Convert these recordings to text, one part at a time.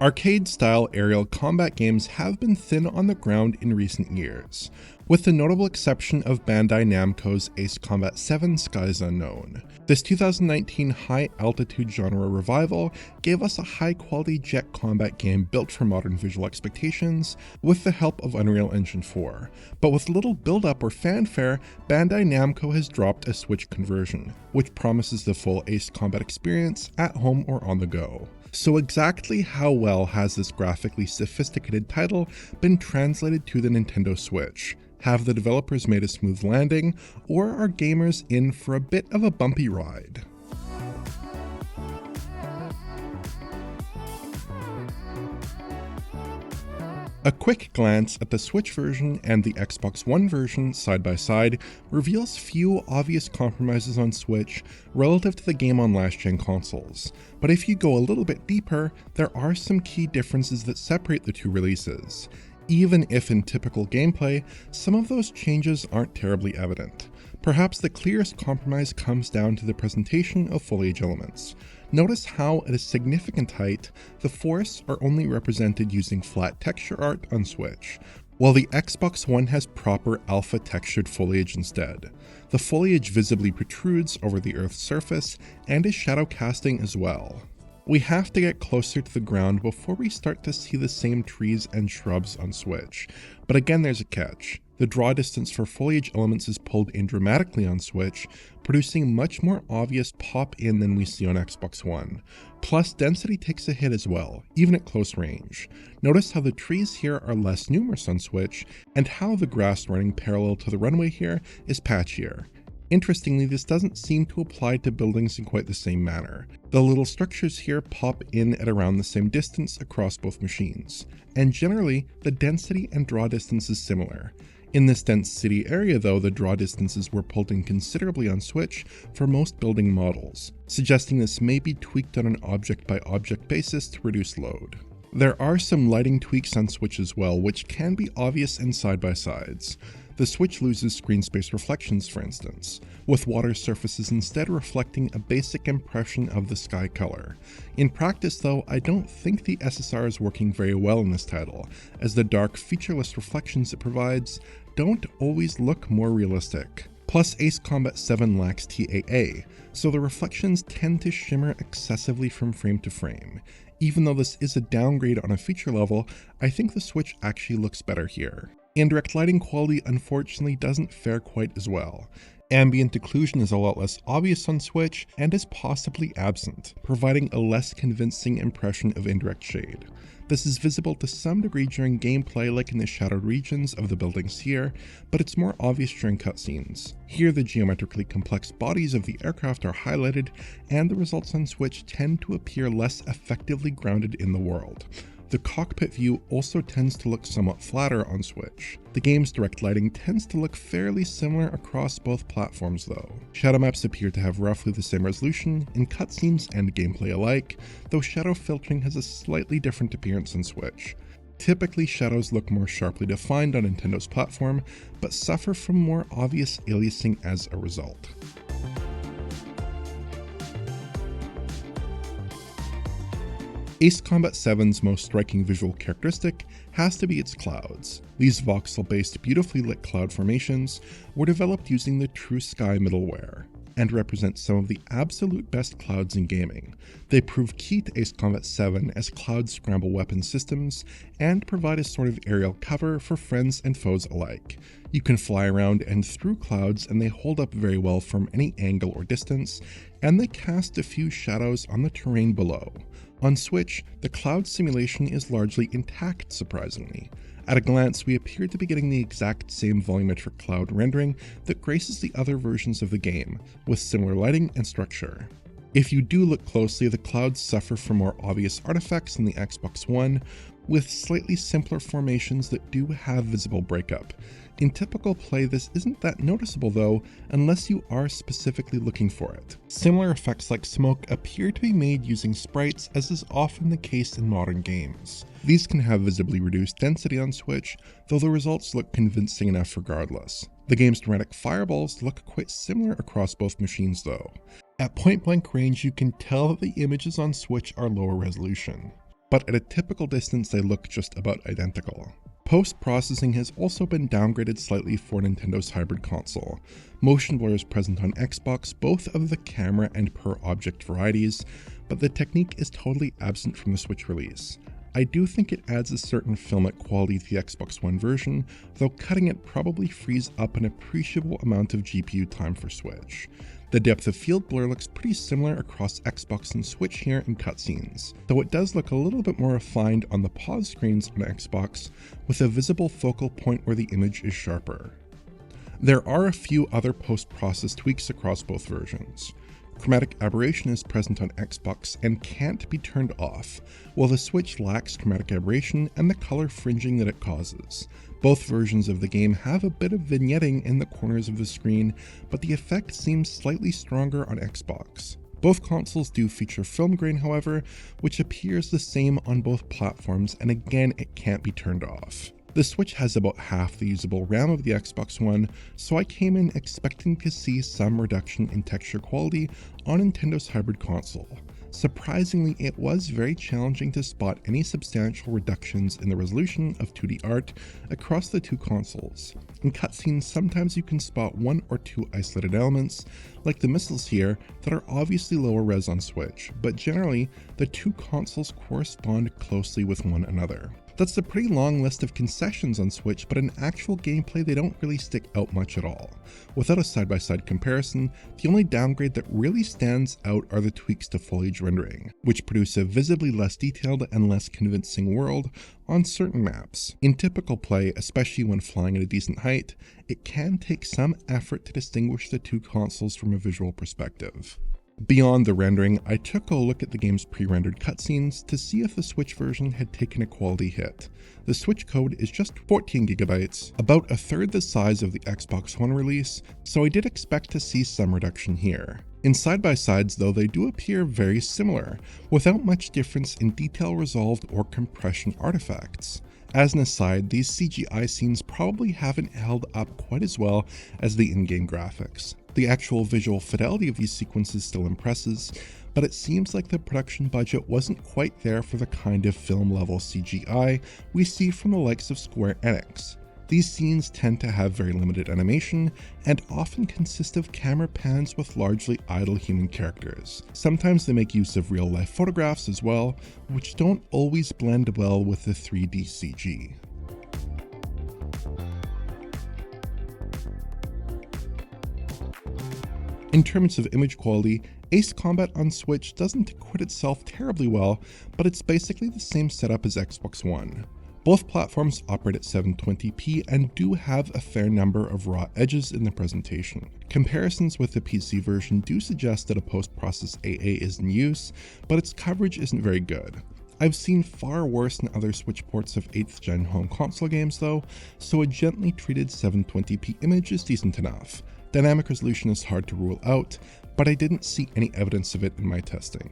Arcade-style aerial combat games have been thin on the ground in recent years, with the notable exception of Bandai-Namco's Ace Combat 7 Skies Unknown. This 2019 high-altitude genre revival gave us a high-quality jet combat game built for modern visual expectations with the help of Unreal Engine 4, but with little build-up or fanfare, Bandai-Namco has dropped a Switch conversion, which promises the full Ace Combat experience at home or on the go. So exactly how well has this graphically sophisticated title been translated to the Nintendo Switch? Have the developers made a smooth landing, or are gamers in for a bit of a bumpy ride? A quick glance at the Switch version and the Xbox One version side by side reveals few obvious compromises on Switch relative to the game on last-gen consoles, but if you go a little bit deeper, there are some key differences that separate the two releases, even if in typical gameplay, some of those changes aren't terribly evident. Perhaps the clearest compromise comes down to the presentation of foliage elements. Notice how, at a significant height, the forests are only represented using flat texture art on Switch, while the Xbox One has proper alpha textured foliage instead. The foliage visibly protrudes over the Earth's surface and is shadow casting as well. We have to get closer to the ground before we start to see the same trees and shrubs on Switch, but again there's a catch. The draw distance for foliage elements is pulled in dramatically on Switch, producing much more obvious pop-in than we see on Xbox One. Plus, density takes a hit as well, even at close range. Notice how the trees here are less numerous on Switch, and how the grass running parallel to the runway here is patchier. Interestingly, this doesn't seem to apply to buildings in quite the same manner. The little structures here pop in at around the same distance across both machines, and generally, the density and draw distance is similar. In this dense city area though, the draw distances were pulled in considerably on Switch for most building models, suggesting this may be tweaked on an object-by-object basis to reduce load. There are some lighting tweaks on Switch as well, which can be obvious in side-by-sides. The Switch loses screen space reflections, for instance, with water surfaces instead reflecting a basic impression of the sky color. In practice though, I don't think the SSR is working very well in this title, as the dark featureless reflections it provides don't always look more realistic. Plus, Ace Combat 7 lacks TAA, so the reflections tend to shimmer excessively from frame to frame. Even though this is a downgrade on a feature level, I think the Switch actually looks better here. Indirect lighting quality unfortunately doesn't fare quite as well. Ambient occlusion is a lot less obvious on Switch and is possibly absent, providing a less convincing impression of indirect shade. This is visible to some degree during gameplay, like in the shadowed regions of the buildings here, but it's more obvious during cutscenes. Here the geometrically complex bodies of the aircraft are highlighted, and the results on Switch tend to appear less effectively grounded in the world. The cockpit view also tends to look somewhat flatter on Switch. The game's direct lighting tends to look fairly similar across both platforms though. Shadow maps appear to have roughly the same resolution in cutscenes and gameplay alike, though shadow filtering has a slightly different appearance on Switch. Typically, shadows look more sharply defined on Nintendo's platform, but suffer from more obvious aliasing as a result. Ace Combat 7's most striking visual characteristic has to be its clouds. These voxel-based beautifully lit cloud formations were developed using the True Sky middleware, and represent some of the absolute best clouds in gaming. They prove key to Ace Combat 7 as cloud scramble weapon systems, and provide a sort of aerial cover for friends and foes alike. You can fly around and through clouds, and they hold up very well from any angle or distance, and they cast a few shadows on the terrain below. On Switch, the cloud simulation is largely intact, surprisingly. At a glance, we appear to be getting the exact same volumetric cloud rendering that graces the other versions of the game, with similar lighting and structure. If you do look closely, the clouds suffer from more obvious artifacts in the Xbox One, with slightly simpler formations that do have visible breakup. In typical play, this isn't that noticeable though, unless you are specifically looking for it. Similar effects like smoke appear to be made using sprites, as is often the case in modern games. These can have visibly reduced density on Switch, though the results look convincing enough regardless. The game's dramatic fireballs look quite similar across both machines though. At point blank range, you can tell that the images on Switch are lower resolution. but at a typical distance they look just about identical. Post-processing has also been downgraded slightly for Nintendo's hybrid console. Motion blur is present on Xbox, both of the camera and per object varieties, but the technique is totally absent from the Switch release. I do think it adds a certain filmic quality to the Xbox One version, though cutting it probably frees up an appreciable amount of GPU time for Switch. The depth of field blur looks pretty similar across Xbox and Switch here in cutscenes, though it does look a little bit more refined on the pause screens on Xbox, with a visible focal point where the image is sharper. There are a few other post-process tweaks across both versions. Chromatic aberration is present on Xbox and can't be turned off, while the Switch lacks chromatic aberration and the color fringing that it causes. Both versions of the game have a bit of vignetting in the corners of the screen, but the effect seems slightly stronger on Xbox. Both consoles do feature film grain, however, which appears the same on both platforms, and again it can't be turned off. The Switch has about half the usable RAM of the Xbox One, so I came in expecting to see some reduction in texture quality on Nintendo's hybrid console. Surprisingly, it was very challenging to spot any substantial reductions in the resolution of 2D art across the two consoles. In cutscenes, sometimes you can spot one or two isolated elements, like the missiles here, that are obviously lower res on Switch, but generally, the two consoles correspond closely with one another. That's a pretty long list of concessions on Switch, but in actual gameplay they don't really stick out much at all. Without a side-by-side comparison, the only downgrade that really stands out are the tweaks to foliage rendering, which produce a visibly less detailed and less convincing world on certain maps. In typical play, especially when flying at a decent height, it can take some effort to distinguish the two consoles from a visual perspective. Beyond the rendering, I took a look at the game's pre-rendered cutscenes to see if the Switch version had taken a quality hit. The Switch code is just 14 GB, about a third the size of the Xbox One release, so I did expect to see some reduction here. In side-by-sides though, they do appear very similar, without much difference in detail resolved or compression artifacts. As an aside, these CGI scenes probably haven't held up quite as well as the in-game graphics. The actual visual fidelity of these sequences still impresses, but it seems like the production budget wasn't quite there for the kind of film-level CGI we see from the likes of Square Enix. These scenes tend to have very limited animation, and often consist of camera pans with largely idle human characters. Sometimes they make use of real-life photographs as well, which don't always blend well with the 3D CG. In terms of image quality, Ace Combat on Switch doesn't acquit itself terribly well, but it's basically the same setup as Xbox One. Both platforms operate at 720p and do have a fair number of raw edges in the presentation. Comparisons with the PC version do suggest that a post-process AA is in use, but its coverage isn't very good. I've seen far worse in other Switch ports of 8th gen home console games though, so a gently treated 720p image is decent enough. Dynamic resolution is hard to rule out, but I didn't see any evidence of it in my testing.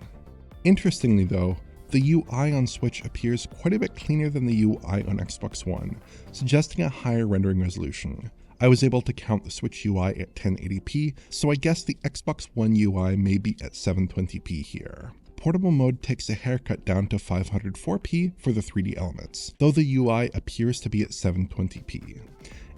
Interestingly though, the UI on Switch appears quite a bit cleaner than the UI on Xbox One, suggesting a higher rendering resolution. I was able to count the Switch UI at 1080p, so I guess the Xbox One UI may be at 720p here. Portable mode takes a haircut down to 504p for the 3D elements, though the UI appears to be at 720p.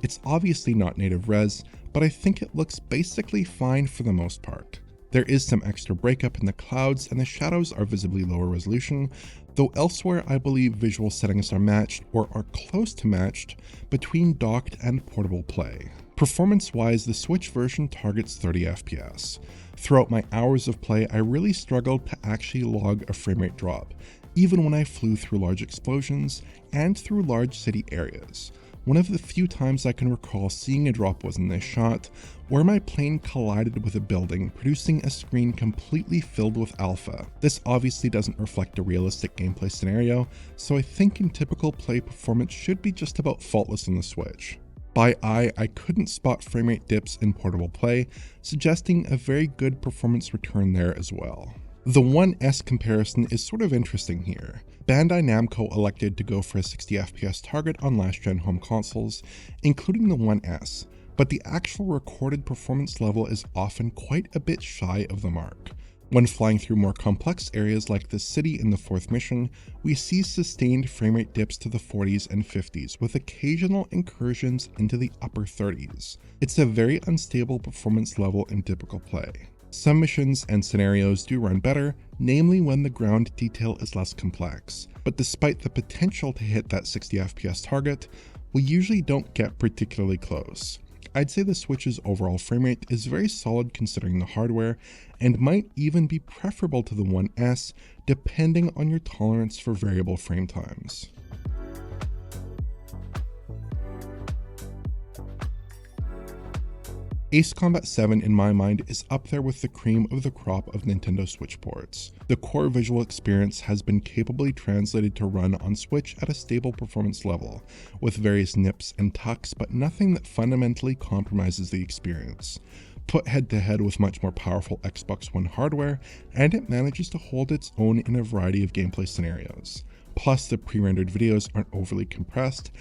It's obviously not native res, but I think it looks basically fine for the most part. There is some extra breakup in the clouds and the shadows are visibly lower resolution, though elsewhere I believe visual settings are matched or are close to matched between docked and portable play. Performance-wise, the Switch version targets 30 FPS. Throughout my hours of play, I really struggled to actually log a frame rate drop, even when I flew through large explosions and through large city areas. One of the few times I can recall seeing a drop was in this shot, where my plane collided with a building, producing a screen completely filled with alpha. This obviously doesn't reflect a realistic gameplay scenario, so I think in typical play performance should be just about faultless on the Switch. By eye, I couldn't spot framerate dips in portable play, suggesting a very good performance return there as well. The 1S comparison is sort of interesting here. Bandai-Namco elected to go for a 60 FPS target on last-gen home consoles, including the 1S, but the actual recorded performance level is often quite a bit shy of the mark. When flying through more complex areas like the city in the 4th mission, we see sustained framerate dips to the 40s and 50s, with occasional incursions into the upper 30s. It's a very unstable performance level in typical play. Some missions and scenarios do run better, namely when the ground detail is less complex, but despite the potential to hit that 60 FPS target, we usually don't get particularly close. I'd say the Switch's overall framerate is very solid considering the hardware, and might even be preferable to the One S depending on your tolerance for variable frame times. Ace Combat 7 in my mind is up there with the cream of the crop of Nintendo Switch ports. The core visual experience has been capably translated to run on Switch at a stable performance level, with various nips and tucks, but nothing that fundamentally compromises the experience. Put head to head with much more powerful Xbox One hardware, and it manages to hold its own in a variety of gameplay scenarios. Plus, the pre-rendered videos aren't overly compressed,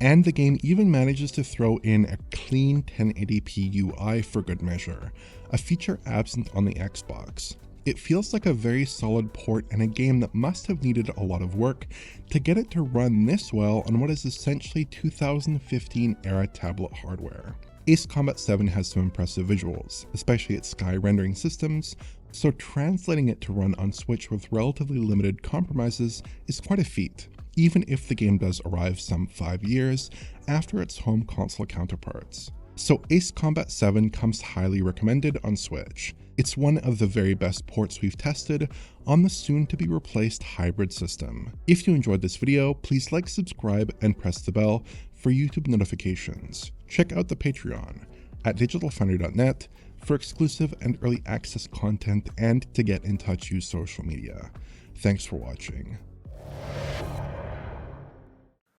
and the game even manages to throw in a clean 1080p UI for good measure, a feature absent on the Xbox. It feels like a very solid port and a game that must have needed a lot of work to get it to run this well on what is essentially 2015 era tablet hardware. Ace Combat 7 has some impressive visuals, especially its sky rendering systems, so translating it to run on Switch with relatively limited compromises is quite a feat, even if the game does arrive some 5 years after its home console counterparts. So Ace Combat 7 comes highly recommended on Switch. It's one of the very best ports we've tested on the soon-to-be replaced hybrid system. If you enjoyed this video, please like, subscribe, and press the bell for YouTube notifications. Check out the Patreon at digitalfoundry.net for exclusive and early access content and to get in touch, use social media. Thanks for watching.